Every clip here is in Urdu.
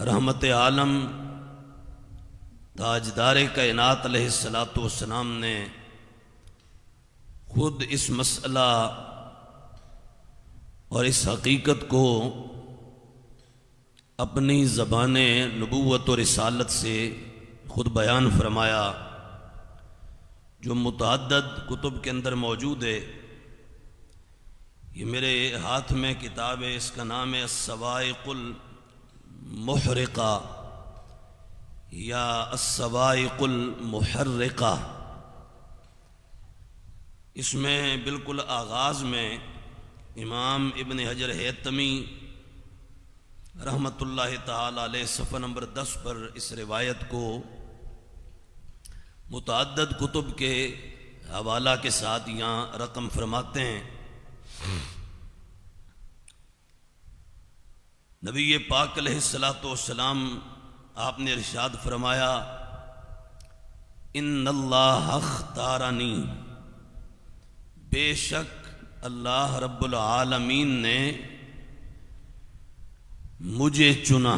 رحمت عالم تاجدار کائنات علیہ الصلوۃ والسلام نے خود اس مسئلہ اور اس حقیقت کو اپنی زبان نبوت و رسالت سے خود بیان فرمایا، جو متعدد کتب کے اندر موجود ہے۔ یہ میرے ہاتھ میں کتاب ہے، اس کا نام ہے الصواعق المحرقہ یا الصواعق المحرقہ۔ اس میں بالکل آغاز میں امام ابن حجر ہیتمی رحمۃ اللہ تعالی علیہ صفحہ نمبر 10 پر اس روایت کو متعدد کتب کے حوالہ کے ساتھ یہاں رقم فرماتے ہیں۔ نبی پاک علیہ الصلوۃ والسلام آپ نے ارشاد فرمایا، ان اللہ اختارنی، بے شک اللہ رب العالمین نے مجھے چنا،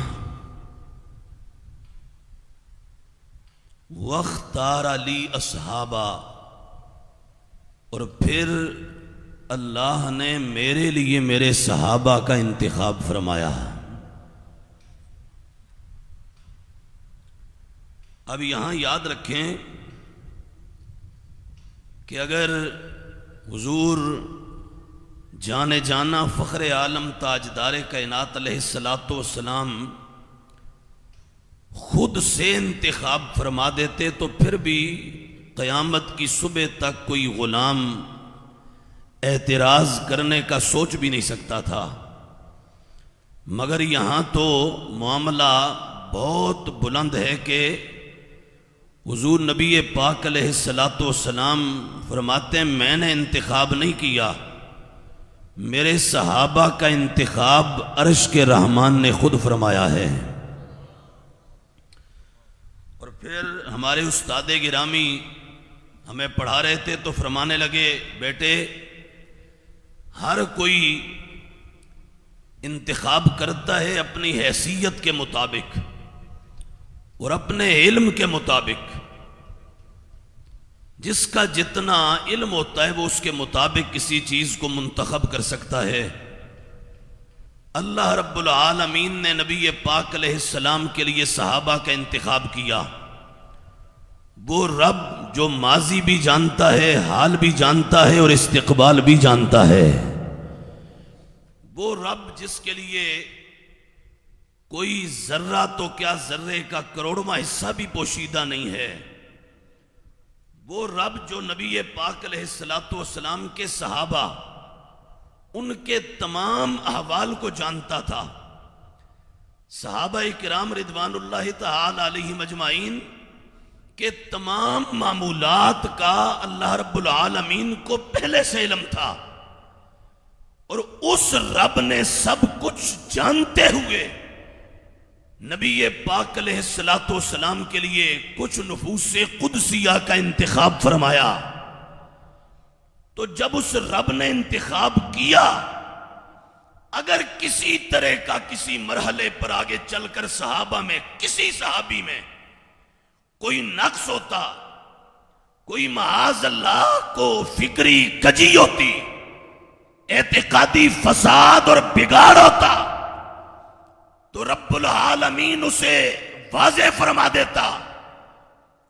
واختار لی اصحابا، اور پھر اللہ نے میرے لیے میرے صحابہ کا انتخاب فرمایا۔ اب یہاں یاد رکھیں کہ اگر حضور جانے جانا فخر عالم تاجدار کائنات علیہ الصلوۃ والسلام خود سے انتخاب فرما دیتے تو پھر بھی قیامت کی صبح تک کوئی غلام اعتراض کرنے کا سوچ بھی نہیں سکتا تھا، مگر یہاں تو معاملہ بہت بلند ہے کہ حضور نبی پاک علیہ الصلوۃ والسلام فرماتے ہیں میں نے انتخاب نہیں کیا، میرے صحابہ کا انتخاب عرش کے رحمان نے خود فرمایا ہے۔ اور پھر ہمارے استاد گرامی ہمیں پڑھا رہے تھے تو فرمانے لگے، بیٹے ہر کوئی انتخاب کرتا ہے اپنی حیثیت کے مطابق اور اپنے علم کے مطابق، جس کا جتنا علم ہوتا ہے وہ اس کے مطابق کسی چیز کو منتخب کر سکتا ہے۔ اللہ رب العالمین نے نبی پاک علیہ السلام کے لیے صحابہ کا انتخاب کیا۔ وہ رب جو ماضی بھی جانتا ہے، حال بھی جانتا ہے اور استقبال بھی جانتا ہے، وہ رب جس کے لیے کوئی ذرہ تو کیا ذرے کا کروڑواں حصہ بھی پوشیدہ نہیں ہے، وہ رب جو نبی پاک علیہ الصلوۃ والسلام کے صحابہ ان کے تمام احوال کو جانتا تھا۔ صحابہ کرام رضوان اللہ تعالی علیہم اجمعین کے تمام معمولات کا اللہ رب العالمین کو پہلے سے علم تھا، اور اس رب نے سب کچھ جانتے ہوئے نبی پاک علیہ الصلوۃ والسلام کے لیے کچھ نفوس قدسیہ کا انتخاب فرمایا۔ تو جب اس رب نے انتخاب کیا، اگر کسی طرح کا کسی مرحلے پر آگے چل کر صحابہ میں کسی صحابی میں کوئی نقص ہوتا، کوئی معاذ اللہ کو فکری کجی ہوتی، اعتقادی فساد اور بگاڑ ہوتا، تو رب العالمین اسے واضح فرما دیتا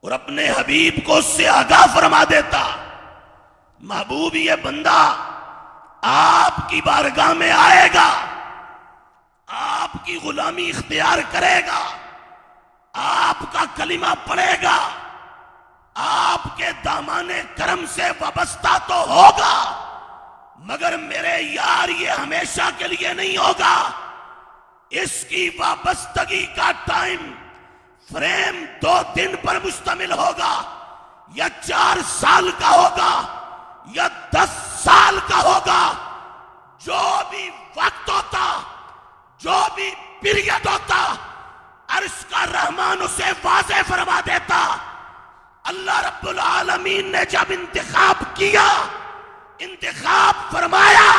اور اپنے حبیب کو اس سے آگاہ فرما دیتا، محبوب یہ بندہ آپ کی بارگاہ میں آئے گا، آپ کی غلامی اختیار کرے گا، آپ کا کلمہ پڑھے گا، آپ کے دامان کرم سے وابستہ تو ہوگا، مگر میرے یار یہ ہمیشہ کے لیے نہیں ہوگا۔ اس کی وابستگی کا ٹائم فریم 2 دن پر مشتمل ہوگا، یا 4 سال کا ہوگا، یا 10 سال کا ہوگا۔ جو بھی وقت ہوتا، جو بھی پیریڈ ہوتا، عرش کا رحمان اسے واضح فرما دیتا۔ اللہ رب العالمین نے جب انتخاب کیا، انتخاب فرمایا،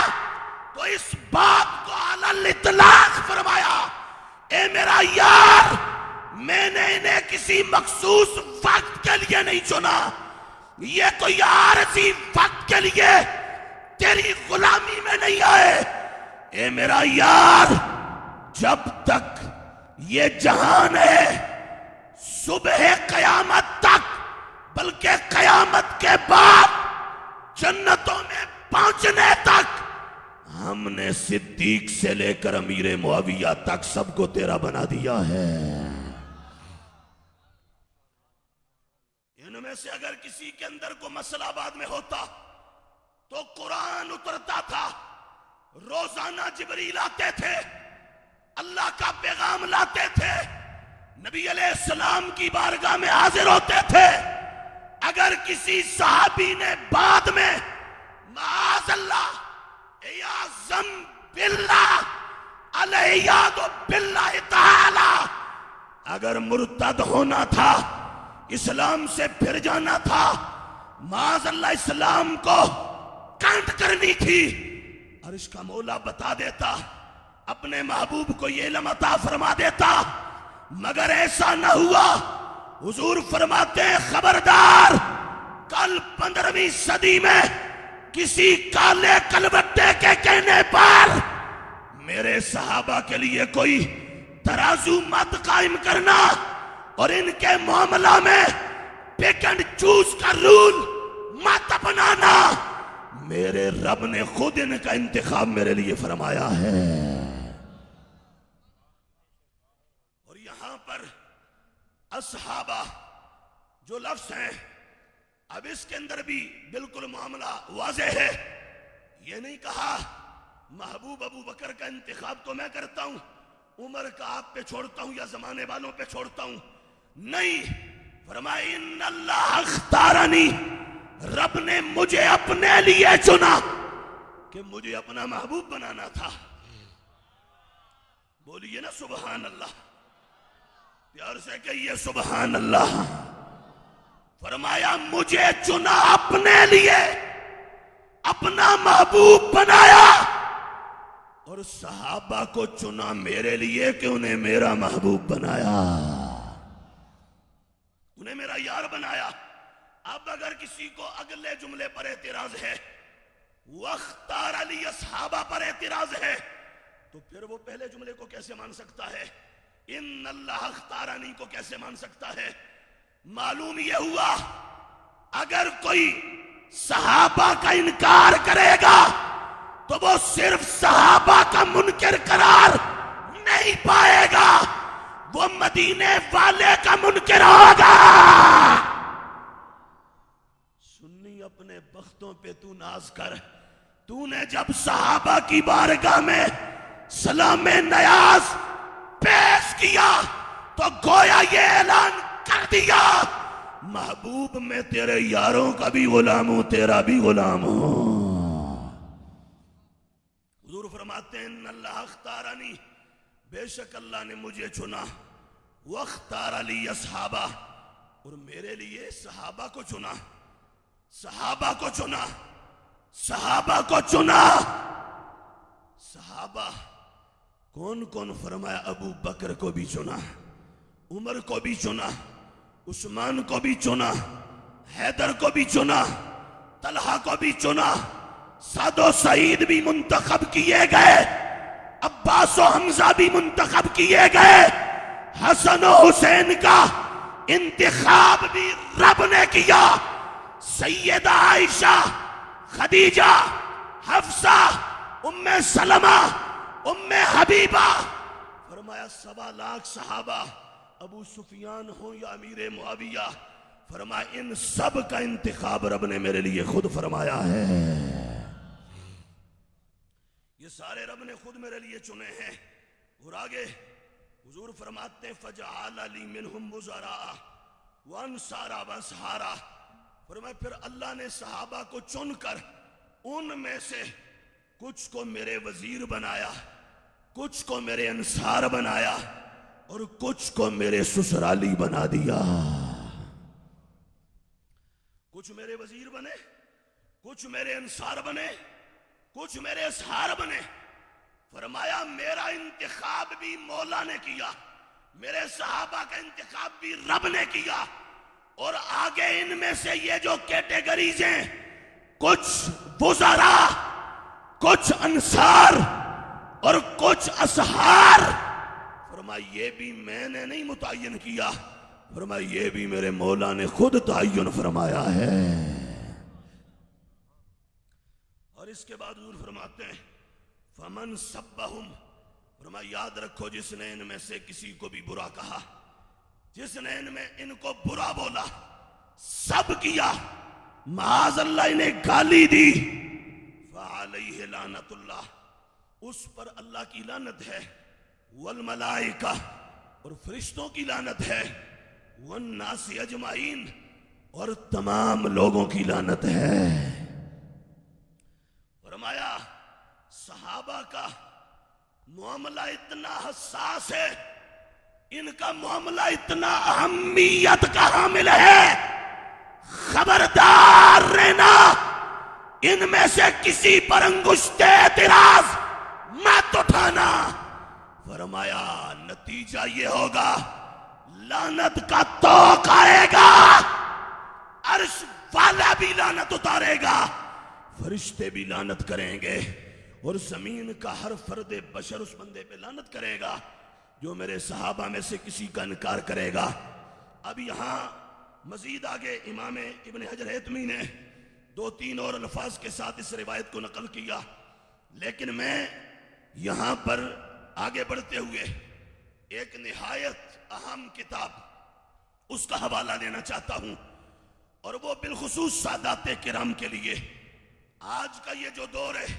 تو اس بات کو علی الاطلاق فرمایا، اے میرا یار، میں نے انہیں کسی مخصوص وقت کے لیے نہیں چنا، یہ کوئی عارضی وقت کے لیے تیری غلامی میں نہیں آئے۔ اے میرا یار، جب تک یہ جہان ہے، صبح قیامت تک، بلکہ قیامت کے بعد جنتوں میں پہنچنے تک، ہم نے صدیق سے لے کر امیر معاویہ تک سب کو تیرا بنا دیا ہے۔ ان میں سے اگر کسی کے اندر کوئی مسئلہ بعد میں ہوتا تو قرآن اترتا تھا، روزانہ جبریل آتے تھے، اللہ کا پیغام لاتے تھے، نبی علیہ السلام کی بارگاہ میں حاضر ہوتے تھے۔ اگر کسی صحابی نے بعد میں معاذ اللہ اعظم باللہ علیہد باللہ تعالی اگر مرتد ہونا تھا، اسلام سے پھر جانا تھا، معاذ اللہ اسلام کو کانٹ کرنی تھی، اور اس کا مولا بتا دیتا، اپنے محبوب کو یہ علم عطا فرما دیتا، مگر ایسا نہ ہوا۔ حضور فرماتے ہیں خبردار، کل 15ویں صدی میں کسی کالے کلبٹے کے کہنے پر میرے صحابہ کے لیے کوئی ترازو مت قائم کرنا، اور ان کے معاملہ میں پک اینڈ چوز کا رول مت اپنانا۔ میرے رب نے خود ان کا انتخاب میرے لیے فرمایا ہے۔ اور یہاں پر اصحابہ جو لفظ ہیں، اب اس کے اندر بھی بالکل معاملہ واضح ہے۔ یہ نہیں کہا محبوب ابو بکر کا انتخاب تو میں کرتا ہوں، عمر کا آپ پہ چھوڑتا ہوں یا زمانے والوں پہ چھوڑتا ہوں، نہیں، فرمایا ان اللہ اختارنی، رب نے مجھے اپنے لیے چنا کہ مجھے اپنا محبوب بنانا تھا۔ بولیے نا سبحان اللہ، پیار سے کہیے سبحان اللہ۔ فرمایا مجھے چنا اپنے لیے، اپنا محبوب بنایا، اور صحابہ کو چنا میرے لیے کہ انہیں میرا محبوب بنایا، انہیں میرا یار بنایا۔ اب اگر کسی کو اگلے جملے پر اعتراض ہے، وَاخْتَارَ لِي اصحابہ پر اعتراض ہے، تو پھر وہ پہلے جملے کو کیسے مان سکتا ہے؟ ان اللہ اختارنی کو کیسے مان سکتا ہے؟ معلوم یہ ہوا اگر کوئی صحابہ کا انکار کرے گا تو وہ صرف صحابہ کا منکر قرار نہیں پائے گا، وہ مدینے والے کا منکر ہوگا۔ سنی اپنے بختوں پہ تو ناز کر، تو نے جب صحابہ کی بارگاہ میں سلام نیاز پیش کیا تو گویا یہ اعلان کر دیا، محبوب میں تیرے یاروں کا بھی غلام ہوں، تیرا بھی غلام ہوں۔ حضور فرماتے ہیں ان اللہ اختارنی، بے شک اللہ نے مجھے چنا، واختار لی اصحابہ، اور میرے لیے صحابہ کو چنا، صحابہ کو چنا، صحابہ کو چنا۔ صحابہ کون کون؟ فرمایا ابو بکر کو بھی چنا، عمر کو بھی چنا، عثمان کو بھی چنا، حیدر کو بھی چنا، طلحہ کو بھی چنا، سعد و سعید بھی منتخب کیے گئے، عباس و حمزہ بھی منتخب کیے گئے، حسن و حسین کا انتخاب بھی رب نے کیا، سیدہ عائشہ، خدیجہ، حفصہ، ام سلمہ، ام حبیبہ، فرمایا 1.25 لاکھ صحابہ، ابو سفیان ہوں یا امیر معاویہ، فرمایا ان سب کا انتخاب رب نے میرے لیے خود فرمایا ہے۔ یہ سارے رب نے خود میرے لیے چنے ہیں۔ اور آگے حضور فرماتے ہیں فَجَعَلَ لِي مِنْهُمْ وُزَرَاءَ وَأَنْصَارَ وَأَصْحَارَ، فرمایا پھر اللہ نے صحابہ کو چن کر ان میں سے کچھ کو میرے وزیر بنایا، کچھ کو میرے انصار بنایا، اور کچھ کو میرے سسرالی بنا دیا۔ کچھ میرے وزیر بنے، کچھ میرے انصار بنے، کچھ میرے اصحار بنے۔ فرمایا میرا انتخاب بھی مولا نے کیا، میرے صحابہ کا انتخاب بھی رب نے کیا، اور آگے ان میں سے یہ جو کیٹیگریز ہیں، کچھ وزراء، کچھ انصار اور کچھ اصحار، فرمایا یہ بھی میں نے نہیں متعین کیا، فرمایا یہ بھی میرے مولا نے خود تعین فرمایا ہے۔ اور اس کے بعد حضور فرماتے ہیں فمن سبہم، فرمایا یاد رکھو جس نے ان میں سے کسی کو بھی برا کہا، جس نے ان کو برا بولا، سب کیا، معاذ اللہ انہیں گالی دی، فعلیہ لعنت اللہ، اس پر اللہ کی لعنت ہے، والملائکہ، اور فرشتوں کی لعنت ہے، والناس اجمعین، اور تمام لوگوں کی لعنت ہے۔ فرمایا صحابہ کا معاملہ اتنا حساس ہے، ان کا معاملہ اتنا اہمیت کا حامل ہے، خبردار رہنا، ان میں سے کسی پر انگشت اعتراض مت اٹھانا۔ فرمایا نتیجہ یہ ہوگا لعنت کا توق آئے گا، عرش والا بھی لعنت اتارے گا، فرشتے بھی لعنت کریں گے، اور زمین کا ہر فرد بشر اس بندے پہ لعنت کرے گا جو میرے صحابہ میں سے کسی کا انکار کرے گا۔ اب یہاں مزید آگے امام ابن حجر ہیتمی نے 2-3 اور الفاظ کے ساتھ اس روایت کو نقل کیا، لیکن میں یہاں پر آگے بڑھتے ہوئے ایک نہایت اہم کتاب اس کا حوالہ دینا چاہتا ہوں، اور وہ بالخصوص سادات کرام کے لیے۔ آج کا یہ جو دور ہے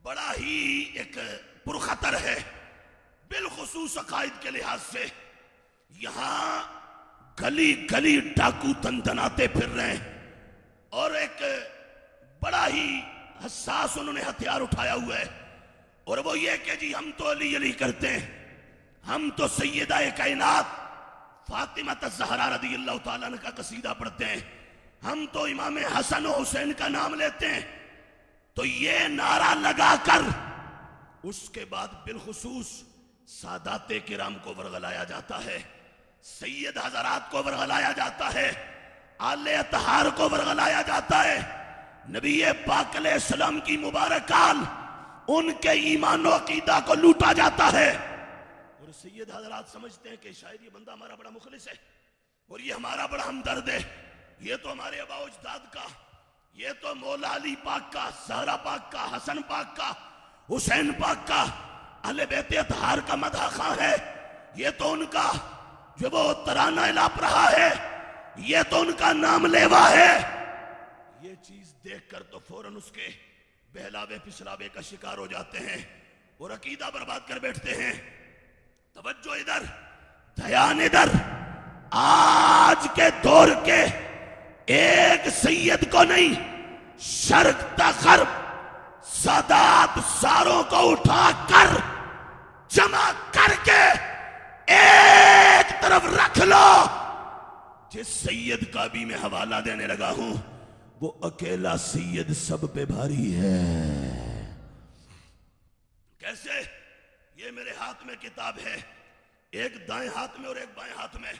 بڑا ہی ایک پرخطر ہے، بالخصوص عقائد کے لحاظ سے۔ یہاں گلی گلی ڈاکو تنتناتے پھر رہے ہیں، اور ایک بڑا ہی حساس انہوں نے ہتھیار اٹھایا ہوا ہے، اور وہ یہ کہ جی ہم تو علی علی کرتے ہیں، ہم تو سیدہ کائنات فاطمہ الزہرا رضی اللہ تعالیٰ عنہ کا قصیدہ پڑھتے ہیں، ہم تو امام حسن و حسین کا نام لیتے ہیں۔ تو یہ نعرہ لگا کر اس کے بعد بالخصوص سادات کرام کو ورغلایا جاتا ہے، سید حضرات کو ورغلایا جاتا ہے، آل اطہار کو ورغلایا جاتا ہے، نبی پاک علیہ السلام کی مبارک آل، ان کے ایمان و عقیدہ کو لوٹا جاتا ہے، اور سید حضرات سمجھتے ہیں کہ شاید یہ بندہ ہمارا بڑا مخلص ہے، اور یہ ہمارا بڑا ہمدرد ہے، یہ تو ہمارے آباء و اجداد کا، یہ تو مولا علی پاک کا، زہرا پاک کا، حسن پاک کا، حسین پاک کا، اہل بیت اطہار کا مدح خواں ہے، یہ تو ان کا جو وہ ترانہ الاپ رہا ہے، یہ تو ان کا نام لیوا ہے۔ یہ چیز دیکھ کر تو فوراً اس کے بہلاوے پھسلاوے کا شکار ہو جاتے ہیں اور عقیدہ برباد کر بیٹھتے ہیں۔ توجہ ادھر، دھیان ادھر، آج کے دور کے ایک سید کو نہیں، شرق تا غرب سادات ساروں کو اٹھا کر جمع کر کے ایک طرف رکھ لو۔ جس سید کا بھی میں حوالہ دینے لگا ہوں وہ اکیلا سید سب پہ بھاری ہے۔ کیسے؟ یہ میرے ہاتھ میں کتاب ہے، ایک دائیں ہاتھ میں اور ایک بائیں ہاتھ میں،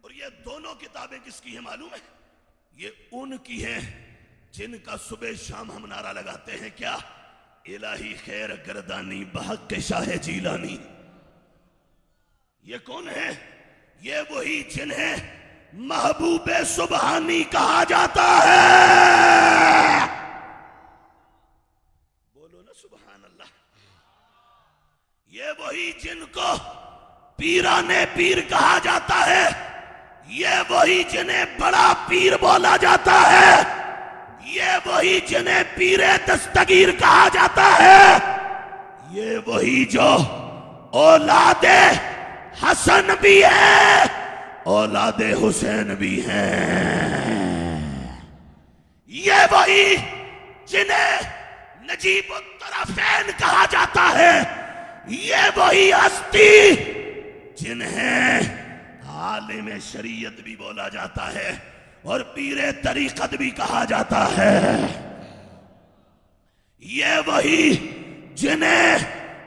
اور یہ دونوں کتابیں کس کی ہیں معلوم ہے؟ یہ ان کی ہیں جن کا صبح شام ہم نعرہ لگاتے ہیں، کیا؟ الہی خیر گردانی بحق شاہ جیلانی۔ یہ کون ہے؟ یہ وہی جنہیں محبوب سبحانی کہا جاتا ہے۔ بولو نا سبحان اللہ۔ یہ وہی جن کو پیران پیر کہا جاتا ہے، یہ وہی جنہیں بڑا پیر بولا جاتا ہے، یہ وہی جنہیں پیر دستگیر کہا جاتا ہے، یہ وہی جو اولاد حسن بھی ہے اولاد حسین بھی ہیں، یہ وہی جنہیں نجیب الطرفین کہا جاتا ہے، یہ وہی ہستی جنہیں عالم شریعت بھی بولا جاتا ہے اور پیر طریقت بھی کہا جاتا ہے، یہ وہی جنہیں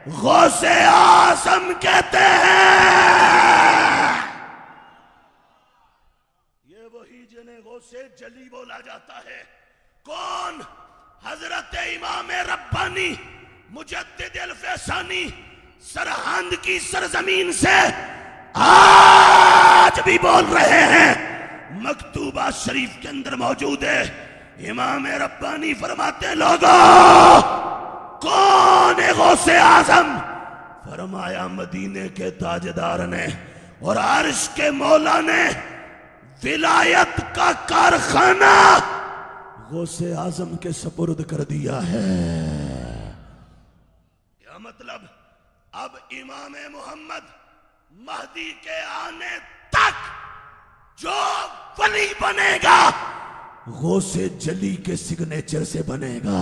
غوث اعظم کہتے ہیں۔ یہ وہی جنہیں غوث جلی بولا جاتا ہے۔ کون؟ حضرت امام ربانی مجدد الفیصانی سرہند کی سرزمین سے آج بھی بول رہے ہیں۔ مکتوبہ شریف کے اندر موجود ہے۔ امام ربانی فرماتے ہیں لوگوں کون ہے غوث اعظم؟ فرمایا مدینے کے تاجدار نے اور عرش کے مولا نے ولایت کا کارخانہ غوث اعظم کے سپرد کر دیا ہے۔ کیا مطلب؟ اب امام محمد مہدی کے آنے تک جو ولی بنے گا غوث جلی کے سگنیچر سے بنے گا۔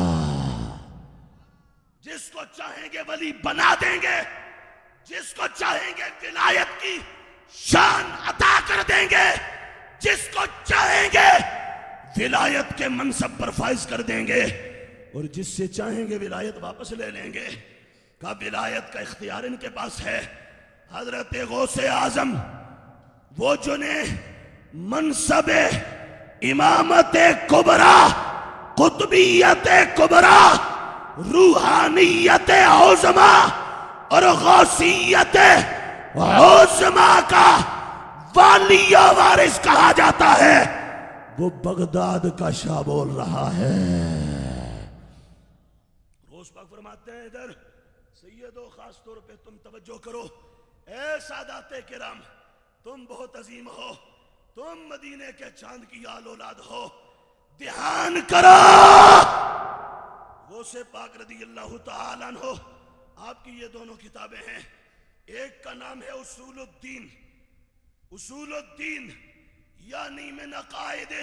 جس کو چاہیں گے ولی بنا دیں گے، جس کو چاہیں گے ولایت کی شان عطا کر دیں گے، جس کو چاہیں گے ولایت کے منصب پر فائز کر دیں گے، اور جس سے چاہیں گے ولایت واپس لے لیں گے۔ کہ ولایت کا اختیار ان کے پاس ہے۔ حضرت غوث اعظم وہ جنہیں منصب امامت کبریٰ، قطبیت کبریٰ، روحانیت عظمی اور غوثیت عظمی کا والی و وارث کہا جاتا ہے، وہ بغداد کا شاہ بول رہا ہے۔ روز پاک فرماتے ہیں ادھر سیدو خاص طور پہ تم توجہ کرو، اے سادات کرام تم بہت عظیم ہو، تم مدینے کے چاند کی آل اولاد ہو، دھیان کرو۔ غوث پاک رضی اللہ تعالیٰ عنہ آپ کی یہ دونوں کتابیں ہیں، ایک کا نام ہے اصول الدین، اصول الدین یعنی من عقائد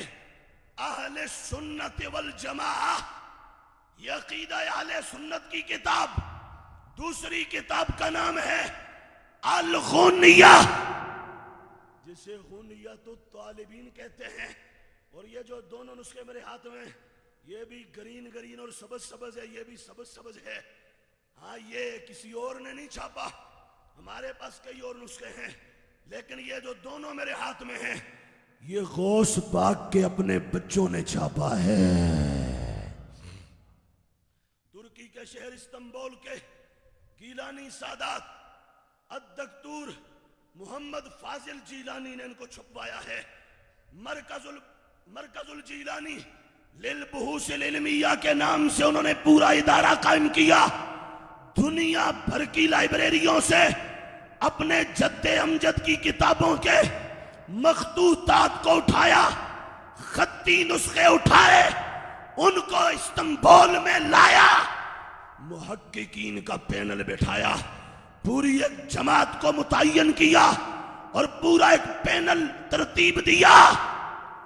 اہل سنت والجماعہ، یہ عقیدہ اہل سنت کی کتاب۔ دوسری کتاب کا نام ہے الغنیہ، جسے غنیۃ الطالبین کہتے ہیں، اور یہ جو دونوں نسخے میرے ہاتھ میں، یہ بھی گرین گرین اور سبز سبز ہے، یہ بھی سبز سبز ہے۔ ہاں یہ کسی اور نے نہیں چھاپا، ہمارے پاس کئی اور نسخے ہیں، لیکن یہ جو دونوں میرے ہاتھ میں ہیں یہ غوث پاک کے اپنے بچوں نے چھاپا ہے۔ ترکی کے شہر استنبول کے گیلانی سادات الدکتور محمد فاضل جیلانی نے ان کو چھپوایا ہے۔ مرکز الجیلانی للبحوث العلمیہ کے نام سے انہوں نے پورا ادارہ قائم کیا، دنیا بھر کی لائبریریوں سے اپنے جد امجد کی کتابوں کے مخطوطات کو اٹھایا، خطی نسخے اٹھائے، ان کو استنبول میں لایا، محققین کا پینل بٹھایا، پوری ایک جماعت کو متعین کیا اور پورا ایک پینل ترتیب دیا،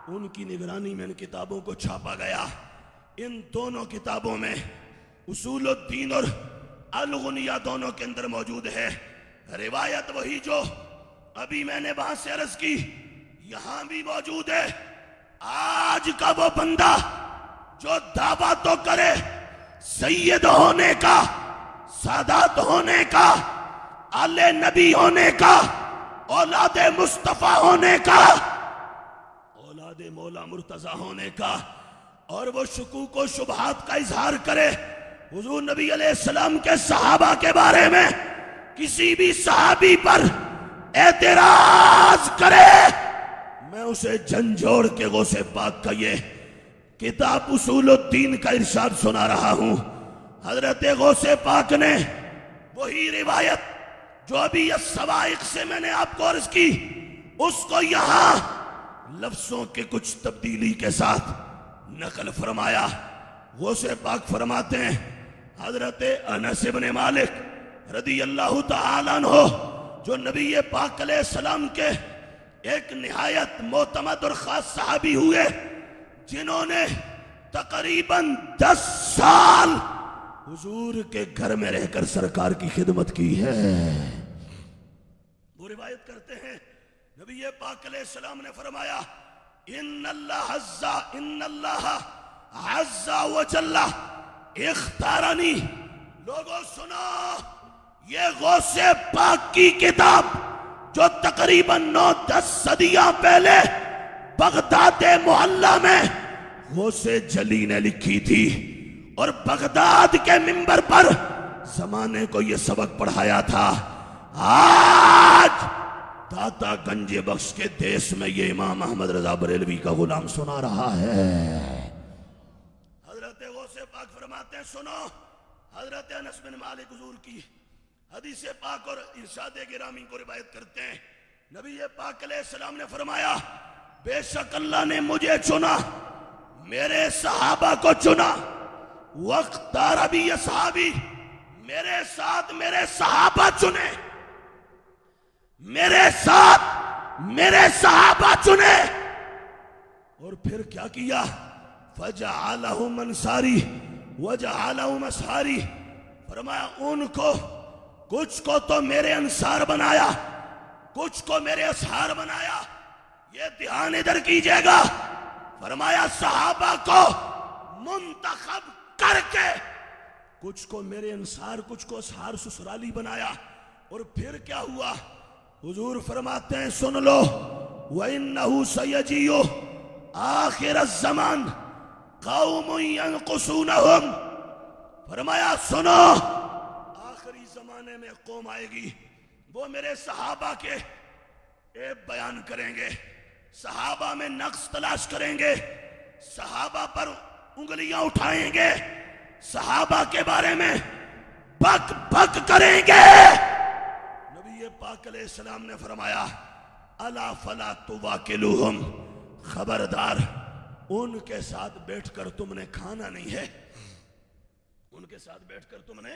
ان کی نگرانی میں ان کتابوں کو چھاپا گیا۔ ان دونوں کتابوں میں اصول الدین اور الغنیہ دونوں کے اندر موجود ہے۔ روایت وہی جو ابھی میں نے وہاں سے عرض کی یہاں بھی موجود ہے۔ آج کا وہ بندہ جو دعویٰ تو کرے سید ہونے کا، سادات ہونے کا، آل نبی ہونے کا، اولاد مصطفیٰ ہونے کا، اولاد مولا مرتضی ہونے کا، اور وہ شکوک و شبہات کا اظہار کرے حضور نبی علیہ السلام کے صحابہ کے بارے میں، کسی بھی صحابی پر اعتراض کرے، میں اسے جھنجھوڑ کے غوث پاک کا یہ کتاب اصول الدین کا ارشاد سنا رہا ہوں۔ حضرت غوث پاک نے وہی روایت جو ابھی السوائق سے میں نے آپ کو عرض کی، اس کو یہاں لفظوں کے کچھ تبدیلی کے ساتھ نقل فرمایا۔ غوث پاک فرماتے ہیں حضرت انس بن مالک رضی اللہ تعالیٰ عنہ جو نبی پاک علیہ السلام کے ایک نہایت معتمد اور خاص صحابی ہوئے، جنہوں نے تقریباً 10 سال حضور کے گھر میں رہ کر سرکار کی خدمت کی ہے، وہ روایت کرتے ہیں نبی پاک علیہ السلام نے فرمایا ان اللہ عز و جل اختارنی، لوگوں سنو، یہ غوث پاک کی کتاب جو تقریباً 9-10 صدیاں پہلے بغداد محلہ میں غوث جلی نے لکھی تھی، اور بغداد کے منبر پر زمانے کو یہ سبق پڑھایا تھا۔ آج داتا گنج بخش کے دیس میں یہ امام احمد رضا بریلوی کا غلام سنا رہا ہے۔ حضرت غوث پاک فرماتے ہیں، سنو، حضرت انس بن مالک حضور کی حدیث پاک اور ارشاد گرامی کو روایت کرتے ہیں، نبی پاک علیہ السلام نے فرمایا، بے شک اللہ نے مجھے چنا، میرے صحابہ کو چنا، وَاخْتَارَ بِي اصحابی، میرے ساتھ میرے صحابہ چنے، میرے ساتھ میرے صحابہ چنے، اور پھر کیا کیا؟ فَجَعَلَهُمْ أَنصَارِي وَجَعَلَهُمْ أَصْحَارِي، فرمایا ان کو کچھ کو تو میرے انصار بنایا، کچھ کو میرے اصحار بنایا۔ یہ دھیان ادھر کیجئے گا، فرمایا صحابہ کو منتخب کر کے کچھ کو میرے انصار کچھ کو اصحار سسرالی بنایا۔ اور پھر کیا ہوا؟ حضور فرماتے ہیں، سن لو، وَإِنَّهُ سَيَجِيُّ آخِرَ الزَّمَانِ قَوْمٌ يَنْقُصُونَهُمْ، فرمایا سنو، آخری زمانے میں قوم آئے گی، وہ میرے صحابہ کے عیب بیان کریں گے، صحابہ میں نقص تلاش کریں گے، صحابہ پر انگلیاں اٹھائیں گے، صحابہ کے بارے میں بک بک کریں گے۔ نبی پاک علیہ السلام نے فرمایا، الا فلا تواکلوہم، خبردار ان کے ساتھ بیٹھ کر تم نے کھانا نہیں ہے، ان کے ساتھ بیٹھ کر تم نے،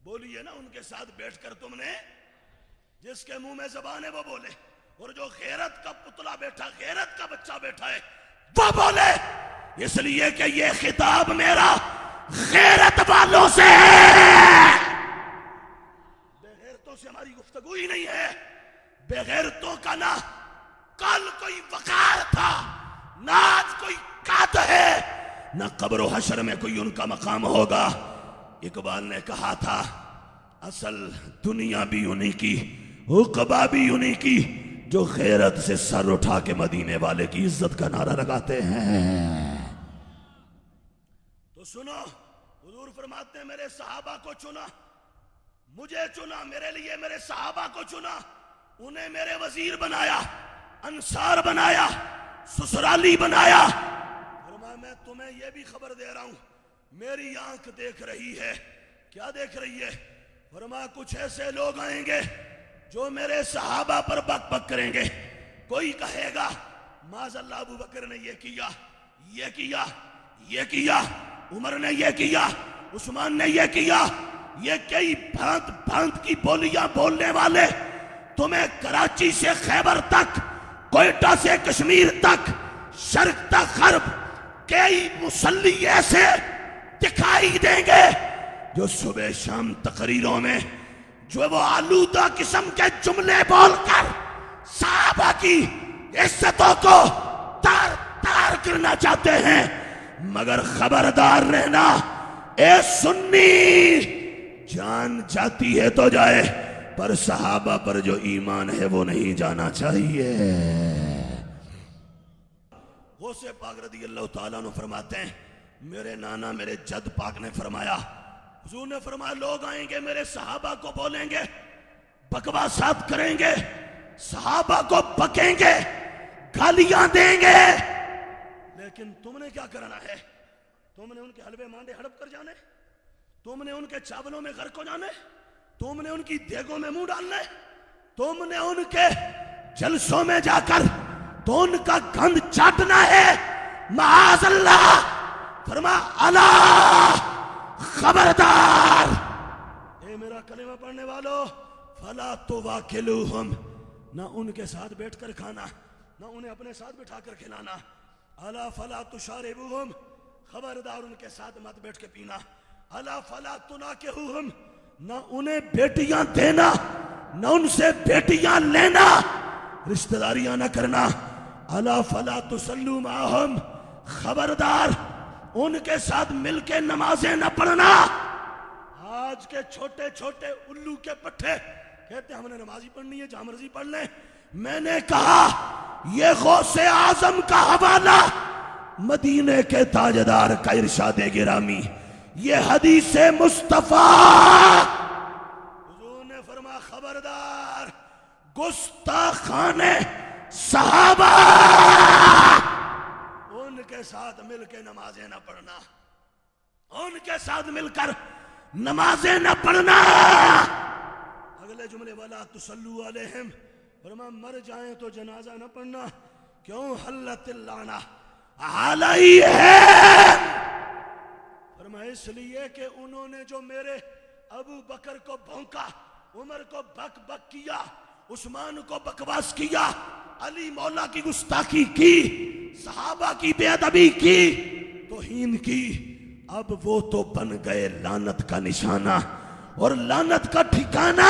بولیے نا، ان کے ساتھ بیٹھ کر تم نے، جس کے منہ میں زبان ہے وہ بولے، اور جو غیرت کا پتلا بیٹھا، غیرت کا بچہ بیٹھا ہے وہ بولے، اس لیے کہ یہ خطاب میرا غیرت والوں سے ہے۔ بے غیرتوں سے ہماری گفتگو ہی نہیں ہے۔ بے غیرتوں کا نہ کل کوئی وقار تھا، نہ آج کوئی قد ہے، نہ قبر و حشر میں کوئی ان کا مقام ہوگا۔ اقبال نے کہا تھا، اصل دنیا بھی انہی کی، عقبہ بھی انہی کی، جو غیرت سے سر اٹھا کے مدینے والے کی عزت کا نعرہ لگاتے ہیں۔ تو سنو، حضور فرماتے ہیں، میرے صحابہ کو چنا، مجھے چنا، میرے لیے میرے صحابہ کو چنا، انہیں میرے وزیر بنایا، انصار بنایا، سسرالی بنایا۔ فرمایا میں تمہیں یہ بھی خبر دے رہا ہوں، میری آنکھ دیکھ رہی ہے۔ کیا دیکھ رہی ہے؟ فرمایا کچھ ایسے لوگ آئیں گے جو میرے صحابہ پر بک بک کریں گے۔ کوئی کہے گا معاذ اللہ ابو بکر نے یہ کیا، یہ کیا، یہ کیا، عمر نے یہ کیا، عثمان نے یہ کیا، یہ کئی بھانت بھانت کی بولیاں بولنے والے تمہیں کراچی سے خیبر تک، کوئٹہ سے کشمیر تک، شرق تک غرب، کئی مسلی ایسے دکھائی دیں گے جو صبح شام تقریروں میں جو وہ آلودہ قسم کے جملے بول کر صحابہ کی عزتوں کو تار تار کرنا چاہتے ہیں۔ مگر خبردار رہنا، اے سنی، جان جاتی ہے تو جائے، پر صحابہ پر جو ایمان ہے وہ نہیں جانا چاہیے۔ غوث پاک رضی اللہ تعالیٰ عنہ فرماتے ہیں، میرے نانا میرے جد پاک نے فرمایا، حضور نے فرمایا لوگ آئیں گے میرے صحابہ کو بولیں گے، بکواسات کریں گے، صحابہ کو بکیں گے، گالیاں دیں گے، لیکن تم نے کیا کرنا ہے؟ تم نے ان کے حلوے مانڈے ہڑپ کر جانے، تم نے ان کے چاولوں میں غرق ہو جانے، تم نے ان کی دیگوں میں منہ ڈالنے، تم نے ان کے جلسوں میں جا کر تو ان کا گند چاٹنا ہے۔ معاذ اللہ، فرما اللہ، خبردار، اے میرا کلمہ پڑھنے والو، فلا تواکلوہم، نہ ان کے ساتھ بیٹھ کر کھانا، نہ انہیں اپنے ساتھ بٹھا کر کھلانا۔ الا فلا تشاربوہم، خبردار ان کے ساتھ مت بیٹھ کے پینا۔ الا فلا تناکحوہم، نہ انہیں بیٹیاں دینا، نہ ان سے بیٹیاں لینا، رشتہ داریاں نہ کرنا۔ الا فلا تصلوا معہم، خبردار ان کے ساتھ مل کے نمازیں نہ پڑھنا۔ آج کے چھوٹے چھوٹے الو کے پٹھے کہتے ہیں ہم نے نماز ہی پڑھنی ہے جہاں مرضی پڑھ لیں. میں نے کہا یہ غوث اعظم کا حوالہ مدینے کے تاجدار کا ارشاد گرامی, یہ حدیث مصطفیٰ. حضور نے فرمایا خبردار گستاخان صحابہ ان کے ساتھ مل کے نمازیں نہ پڑھنا, ان کے ساتھ مل کر نمازیں نہ پڑھنا. اگلے جملے والا تصلوا علیہم, فرمایا مر جائیں تو جنازہ نہ پڑھنا. کیوں؟ حلت اللعنہ علیہم. فرمایا اس لیے کہ انہوں نے جو میرے ابو بکر کو بھونکا, عمر کو بک بک کیا, عثمان کو بکواس کیا, علی مولا کی گستاخی کی, صحابہ کی بے ادبی کی, توہین کی, اب وہ تو بن گئے لعنت کا نشانہ اور لعنت کا ٹھکانہ.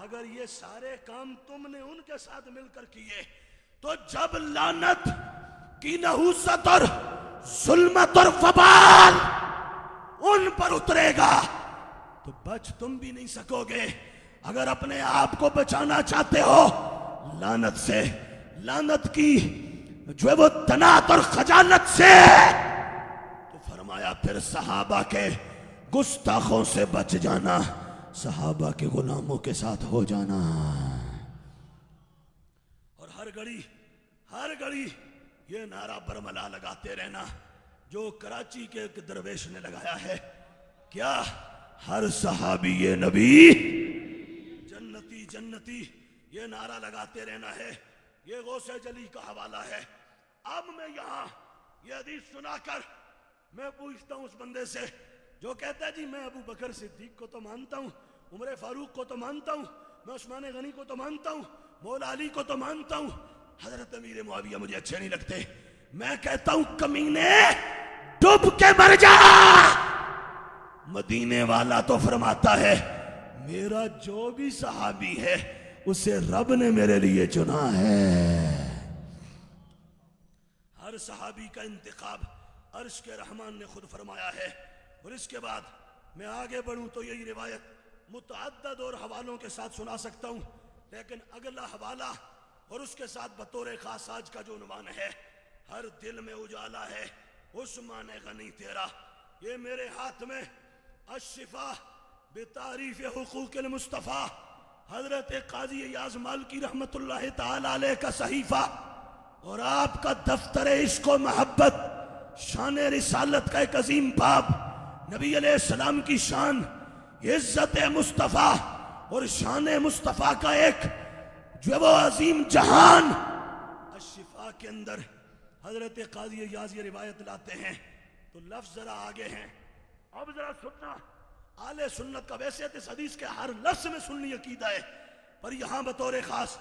اگر یہ سارے کام تم نے ان کے ساتھ مل کر کیے تو جب لعنت کی نحوست اور ظلمت اور وبال ان پر اترے گا تو بچ تم بھی نہیں سکو گے. اگر اپنے آپ کو بچانا چاہتے ہو لعنت سے, لعنت کی جو ہے وہ تنات اور خجالت سے, تو فرمایا پھر صحابہ کے گستاخوں سے بچ جانا, صحابہ کے غلاموں کے ساتھ ہو جانا. اور ہر گھڑی یہ نعرہ برملا لگاتے رہنا جو کراچی کے ایک درویش نے لگایا ہے. کیا؟ ہر صحابی یہ نبی جنتی جنتی, یہ نعرہ لگاتے رہنا ہے. یہ غوث جلی کا حوالہ ہے. اب میں یہاں یہ حدیث سنا کر میں پوچھتا ہوں اس بندے سے جو کہتا ہے جی میں ابو بکر صدیق کو تو مانتا ہوں, عمر فاروق کو تو مانتا ہوں, میں عثمان غنی کو تو مانتا ہوں, مولا علی کو تو مانتا ہوں, حضرت امیر معاویہ مجھے اچھے نہیں لگتے. میں کہتا ہوں کمینے ڈوب کے مر جا. مدینے والا تو فرماتا ہے میرا جو بھی صحابی ہے اسے رب نے میرے لیے چنا ہے. ہر صحابی کا انتخاب عرش کے رحمان نے خود فرمایا ہے. اور اس کے بعد میں آگے بڑھوں تو یہی روایت متعدد اور حوالوں کے ساتھ سنا سکتا ہوں, لیکن اگلا حوالہ اور اس کے ساتھ بطور خاص آج کا جو عنوان ہے ہر دل میں اجالا ہے عثمان غنی تیرا. یہ میرے ہاتھ میں الشفا بتعریف حقوق المصطفیٰ حضرت قاضی ایاز مالکی رحمت اللہ تعالی علیہ کا صحیفہ اور آپ کا دفتر عشق و محبت شان رسالت کا ایک عظیم باب, نبی علیہ السلام کی شان, عزت مصطفیٰ اور شان مصطفیٰ کا ایک جو وہ عظیم جہان. الشفا کے اندر حضرت قاضی ایاز یہ روایت لاتے ہیں تو لفظ ذرا آگے ہیں. اب ذرا سننا, اہل سنت کا ویسے اس حدیث کے ہر لفظ میں سننی عقیدہ ہے, پر یہاں بطور خاص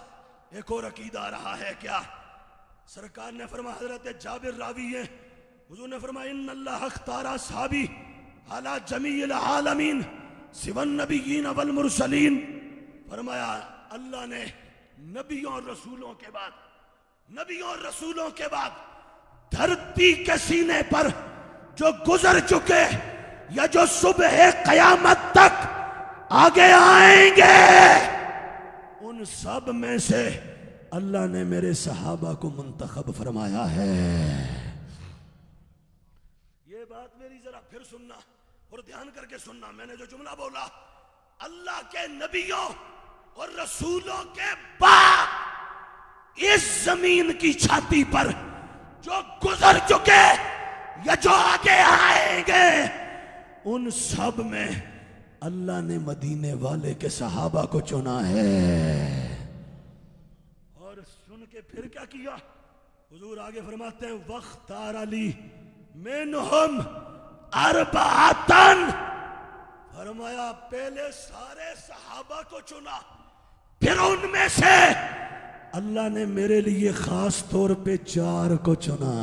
ایک اور عقیدہ آ رہا ہے. کیا؟ سرکار نے فرمایا, حضرت جابر راوی ہیں, حضور نے فرمایا ان اللہ اختار اصحابی علی جمیع العالمین سوى النبیین والمرسلین. فرمایا اللہ نے نبیوں اور رسولوں کے بعد دھرتی کے سینے پر جو گزر چکے یا جو صبح قیامت تک آگے آئیں گے ان سب میں سے اللہ نے میرے صحابہ کو منتخب فرمایا ہے. یہ بات میری ذرا پھر سننا اور دھیان کر کے سننا. میں نے جو جملہ بولا, اللہ کے نبیوں اور رسولوں کے بعد اس زمین کی چھاتی پر جو گزر چکے یا جو آگے آئیں گے ان سب میں اللہ نے مدینے والے کے صحابہ کو چنا ہے. اور سن کے پھر کیا کیا؟ حضور آگے فرماتے ہیں وَاخْتَارَ علی مِنْهُمْ أَرْبَعَةً. فرمایا پہلے سارے صحابہ کو چنا, پھر ان میں سے اللہ نے میرے لیے خاص طور پہ 4 کو چنا.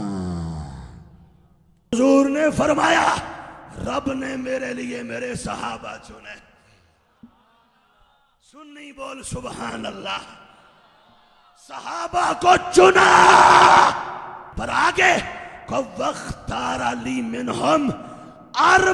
حضور نے فرمایا رب نے میرے لیے میرے صحابہ چنے. سنی بول سبحان اللہ. صحابہ کو چنا, پر آگے کو وَاخْتَارَ لِي مِنْهُمْ 4